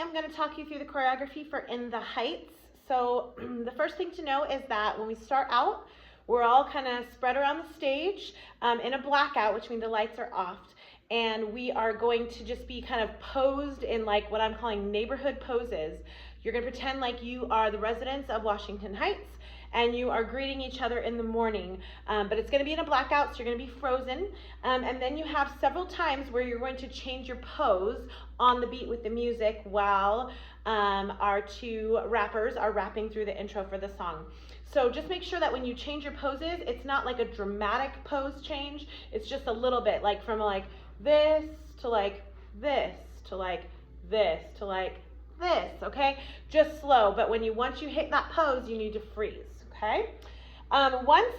am going to talk you through the choreography for In the Heights. So the first thing to know is that when we start out, we're all kind of spread around the stage in a blackout, which means the lights are off. And we are going to just be kind of posed in like what I'm calling neighborhood poses. You're going to pretend like you are the residents of Washington Heights and you are greeting each other in the morning. But it's going to be in a blackout, so you're going to be frozen. And then you have several times where you're going to change your pose on the beat with the music while our two rappers are rapping through the intro for the song. So just make sure that when you change your poses, it's not like a dramatic pose change. It's just a little bit, like from like this to like this to like this to like this, okay? Just slow, but once you hit that pose, you need to freeze, okay? Once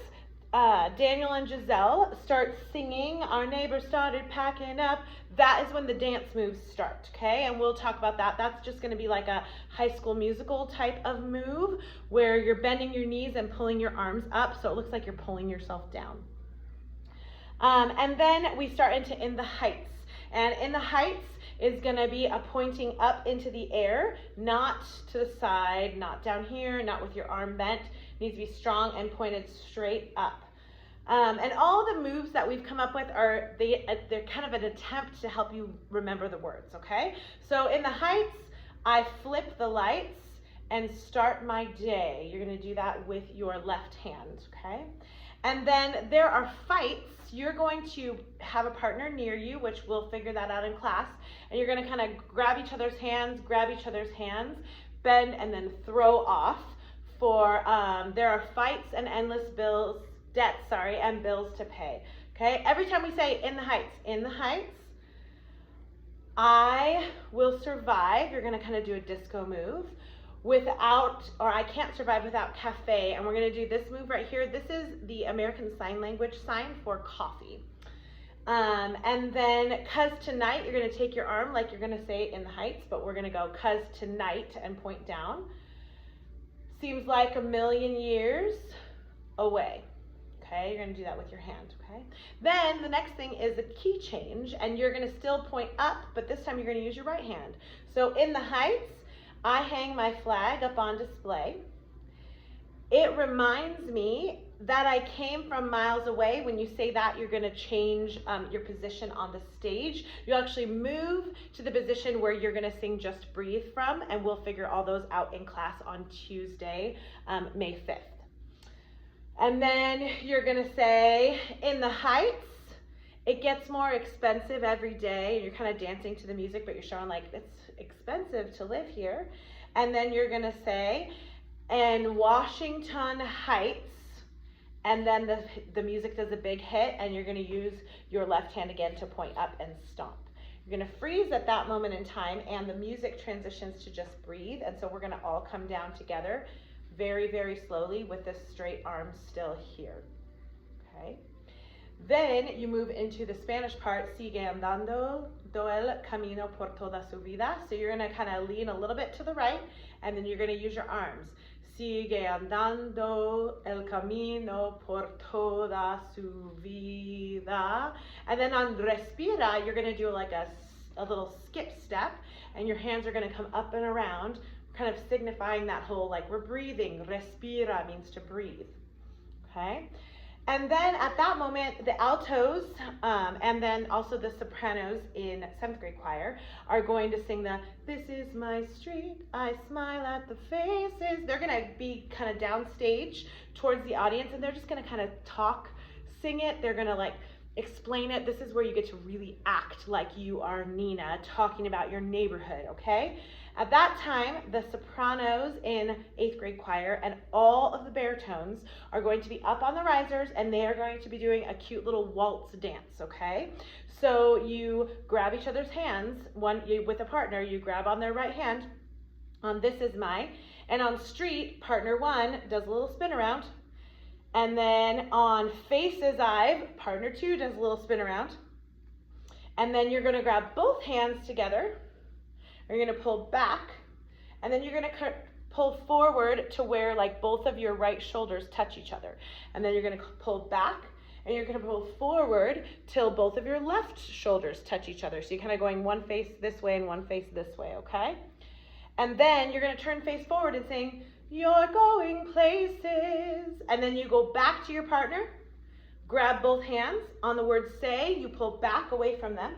Daniel and Giselle start singing, our neighbor started packing up, that is when the dance moves start, okay? And we'll talk about that. That's just gonna be like a High School Musical type of move where you're bending your knees and pulling your arms up so it looks like you're pulling yourself down. And then we start into In the Heights. And In the Heights is gonna be a pointing up into the air, not to the side, not down here, not with your arm bent. It needs to be strong and pointed straight up. And all the moves that we've come up with they're kind of an attempt to help you remember the words, okay? So In the Heights, I flip the lights and start my day. You're gonna do that with your left hand, okay? And then there are fights. You're going to have a partner near you, which we'll figure that out in class. And you're gonna kind of grab each other's hands, bend, and then throw off for, there are fights and endless debts and bills to pay. Okay, every time we say In the Heights, I will survive. You're gonna kind of do a disco move. I can't survive without cafe, and we're gonna do this move right here. This is the American Sign Language sign for coffee. And then, 'cause tonight, you're gonna take your arm like you're gonna say In the Heights, but we're gonna go 'cause tonight and point down. Seems like a million years away. Okay, you're gonna do that with your hand, okay? Then the next thing is a key change, and you're gonna still point up, but this time you're gonna use your right hand. So In the Heights, I hang my flag up on display. It reminds me that I came from miles away. When you say that, you're gonna change your position on the stage. You'll actually move to the position where you're gonna sing Just Breathe from, and we'll figure all those out in class on Tuesday, May 5th. And then you're gonna say, In the Heights, it gets more expensive every day. You're kind of dancing to the music, but you're showing like it's expensive to live here. And then you're gonna say, in Washington Heights, and then the music does a big hit, and you're gonna use your left hand again to point up and stomp. You're gonna freeze at that moment in time, and the music transitions to Just Breathe, and so we're gonna all come down together very, very slowly with the straight arms still here, okay? Then you move into the Spanish part, sigue andando todo el camino por toda su vida. So you're gonna kind of lean a little bit to the right, and then you're gonna use your arms. Sigue andando el camino por toda su vida. And then on respira, you're gonna do like a little skip step, and your hands are gonna come up and around, kind of signifying that whole, like we're breathing. Respira means to breathe, okay? And then at that moment, the altos and then also the sopranos in 7th grade choir are going to sing the This is my street, I smile at the faces. They're gonna be kind of downstage towards the audience, and they're just gonna kind of sing it. They're gonna like explain it. This is where you get to really act like you are Nina talking about your neighborhood, okay? At that time, the sopranos in 8th grade choir and all of the baritones are going to be up on the risers, and they are going to be doing a cute little waltz dance, okay? So you grab each other's hands, with a partner, you grab on their right hand on This Is My, and on street, partner 1 does a little spin around, and then on Faces I've, partner 2 does a little spin around, and then you're gonna grab both hands together. You're gonna pull back, and then you're gonna pull forward to where like both of your right shoulders touch each other. And then you're gonna pull back, and you're gonna pull forward till both of your left shoulders touch each other. So you're kind of going one face this way and one face this way, okay? And then you're gonna turn face forward and sing, "You're going places." And then you go back to your partner, grab both hands. On the word say, you pull back away from them.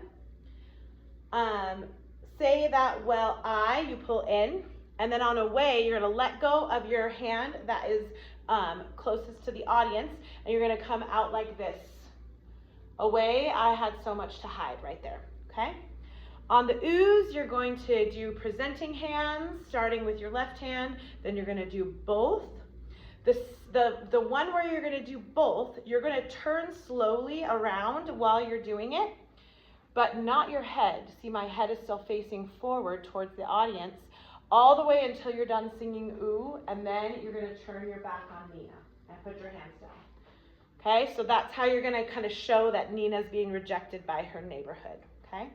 Say that well, you pull in. And then on away, you're gonna let go of your hand that is closest to the audience, and you're gonna come out like this. Away, I had so much to hide right there, okay? On the oohs, you're going to do presenting hands, starting with your left hand, then you're gonna do both. The one where you're gonna do both, you're gonna turn slowly around while you're doing it, but not your head. See, my head is still facing forward towards the audience, all the way until you're done singing ooh, and then you're gonna turn your back on Nina and put your hands down. Okay, so that's how you're gonna kind of show that Nina's being rejected by her neighborhood, okay?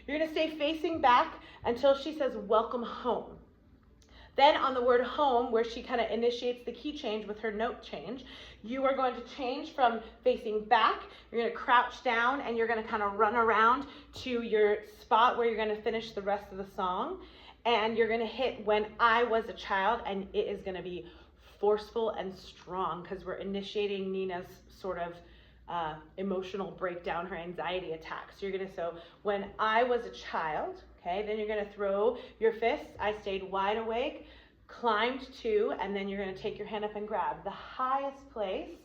You're gonna stay facing back until she says, "Welcome home." Then on the word home, where she kind of initiates the key change with her note change, you are going to change from facing back, you're gonna crouch down, and you're gonna kind of run around to your spot where you're gonna finish the rest of the song. And you're gonna hit "When I Was a Child," and it is gonna be forceful and strong because we're initiating Nina's sort of emotional breakdown, her anxiety attack. So you're gonna, "When I was a child," okay, then you're gonna throw your fists, "I stayed wide awake, climbed to," and then you're gonna take your hand up and grab the highest place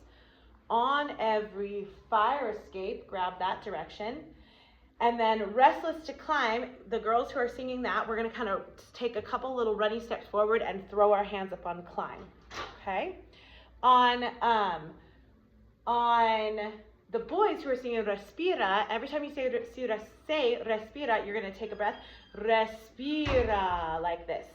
on every fire escape, grab that direction. And then "Restless to Climb," the girls who are singing that, we're gonna kind of take a couple little runny steps forward and throw our hands up on climb, okay? On the boys who are singing "Respira," every time you say "respira," you're gonna take a breath, "respira," like this,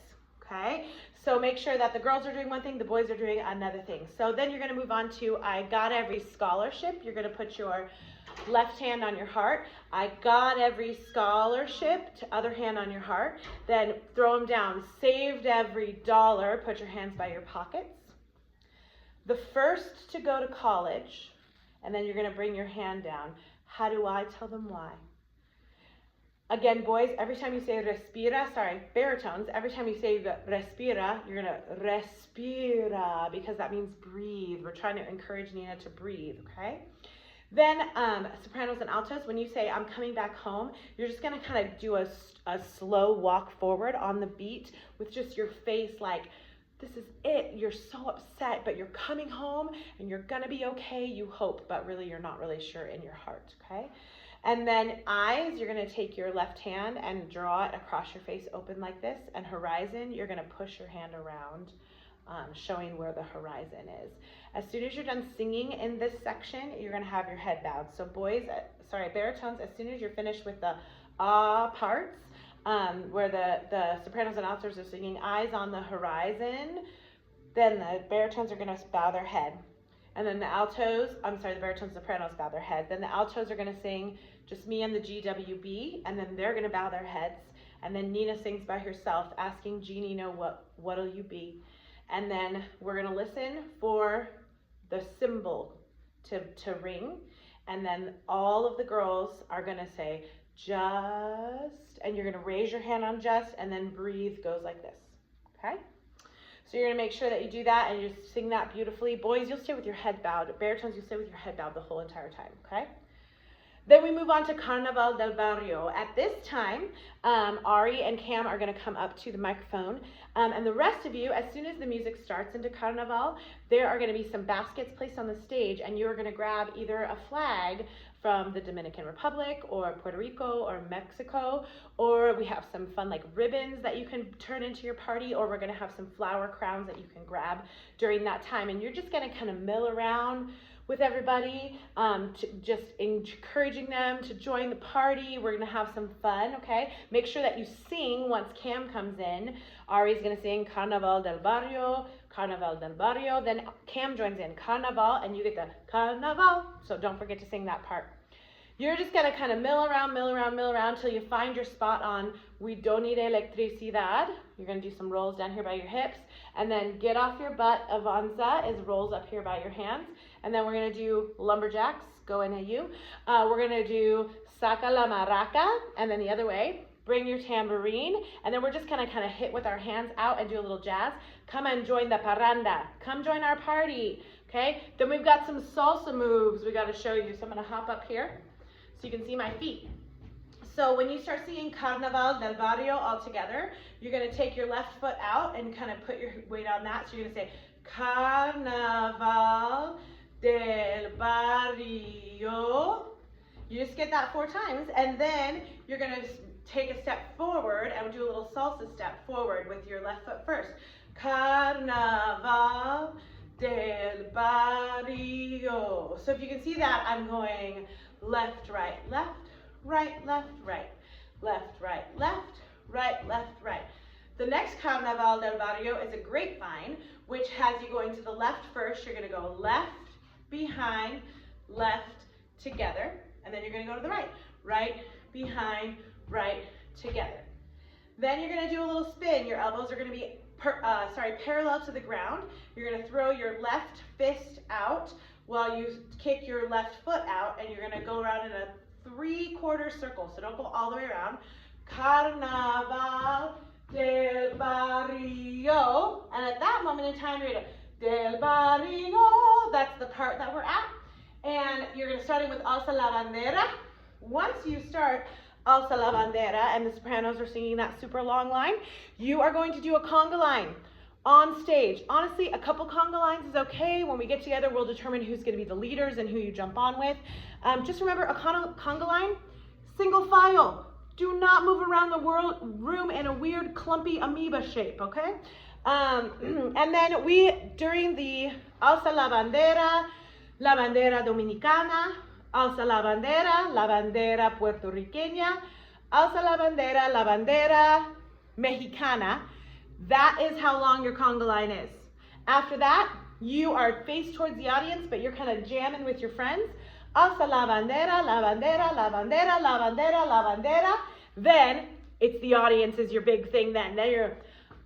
okay? So make sure that the girls are doing one thing, the boys are doing another thing. So then you're gonna move on to "I Got Every Scholarship." You're gonna put your left hand on your heart. "I got every scholarship," other hand on your heart. Then throw them down. "Saved every dollar," put your hands by your pockets. "The first to go to college," and then you're gonna bring your hand down. "How do I tell them why?" Again, boys, every time you say respira, baritones, every time you say respira, you're gonna respira, because that means breathe. We're trying to encourage Nina to breathe, okay? Then sopranos and altos, when you say "I'm coming back home," you're just gonna kind of do a slow walk forward on the beat with just your face like, this is it, you're so upset, but you're coming home and you're gonna be okay, you hope, but really you're not really sure in your heart, okay? And then eyes, you're gonna take your left hand and draw it across your face open like this, and horizon, you're gonna push your hand around, showing where the horizon is. As soon as you're done singing in this section, you're gonna have your head bowed. So baritones, as soon as you're finished with the parts, where the sopranos and altos are singing "Eyes on the Horizon," then the baritones are gonna bow their head. And then the baritones, sopranos bow their head. Then the altos are gonna sing just "Me and the GWB," and then they're gonna bow their heads. And then Nina sings by herself, asking G Nina, what'll you be? And then we're gonna listen for the cymbal to ring. And then all of the girls are gonna say "just," and you're gonna raise your hand on "just," and then breathe goes like this, okay? So you're gonna make sure that you do that and you just sing that beautifully. Boys, you'll stay with your head bowed. Baritones, you'll stay with your head bowed the whole entire time, okay? Then we move on to Carnaval del Barrio. At this time, Ari and Cam are gonna come up to the microphone, and the rest of you, as soon as the music starts into Carnaval, there are gonna be some baskets placed on the stage, and you're gonna grab either a flag from the Dominican Republic or Puerto Rico or Mexico, or we have some fun like ribbons that you can turn into your party, or we're gonna have some flower crowns that you can grab during that time, and you're just gonna kind of mill around with everybody, just encouraging them to join the party. We're gonna have some fun, okay? Make sure that you sing once Cam comes in. Ari's gonna sing Carnaval del Barrio, Carnaval del Barrio. Then Cam joins in Carnaval, and you get the Carnaval. So don't forget to sing that part. You're just gonna kind of mill around till you find your spot on "We Don't Need Electricidad." You're gonna do some rolls down here by your hips, and then "Get Off Your Butt," Avanza, is rolls up here by your hands. And then we're gonna do lumberjacks, go in at you. We're gonna do "Saca la Maraca," and then the other way. bring your tambourine, and then we're just gonna kind of hit with our hands out and do a little jazz. Come and join the parranda. Come join our party, okay? Then we've got some salsa moves we gotta show you. So I'm gonna hop up here so you can see my feet. So when you start seeing Carnaval del Barrio all together, you're gonna take your left foot out and kind of put your weight on that. So you're gonna say, Carnaval del Barrio. You just get that 4 times, and then you're gonna take a step forward and do a little salsa step forward with your left foot first. Carnaval del Barrio. So if you can see that, I'm going left, right, left, right, left, right, left, right, left, right, left, right. The next Carnaval del Barrio is a grapevine, which has you going to the left first. You're gonna go left, behind, left, together. And then you're gonna go to the right. Right, behind, right, together. Then you're gonna do a little spin. Your elbows are gonna be parallel to the ground. You're gonna throw your left fist out while you kick your left foot out, and you're gonna go around in a 3/4 circle. So don't go all the way around. Carnaval del Barrio. And at that moment in time, you're gonna del Barrio. That's the part that we're at. And you're gonna start it with Alza la Bandera. Once you start Alza la Bandera and the sopranos are singing that super long line, you are going to do a conga line on stage. Honestly, a couple conga lines is okay. When we get together, we'll determine who's gonna be the leaders and who you jump on with. Just remember, a conga line, single file. Do not move around the room in a weird clumpy amoeba shape, okay? And then during the Alza la bandera dominicana, alza la bandera puertorriqueña, alza la bandera mexicana. That is how long your conga line is. After that, you are faced towards the audience, but you're kind of jamming with your friends. Alza la bandera, la bandera, la bandera, la bandera, la bandera. Then it's the audience is your big thing then. Then you're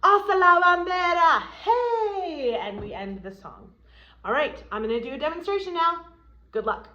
alza la bandera, hey! And we end the song. All right, I'm gonna do a demonstration now. Good luck.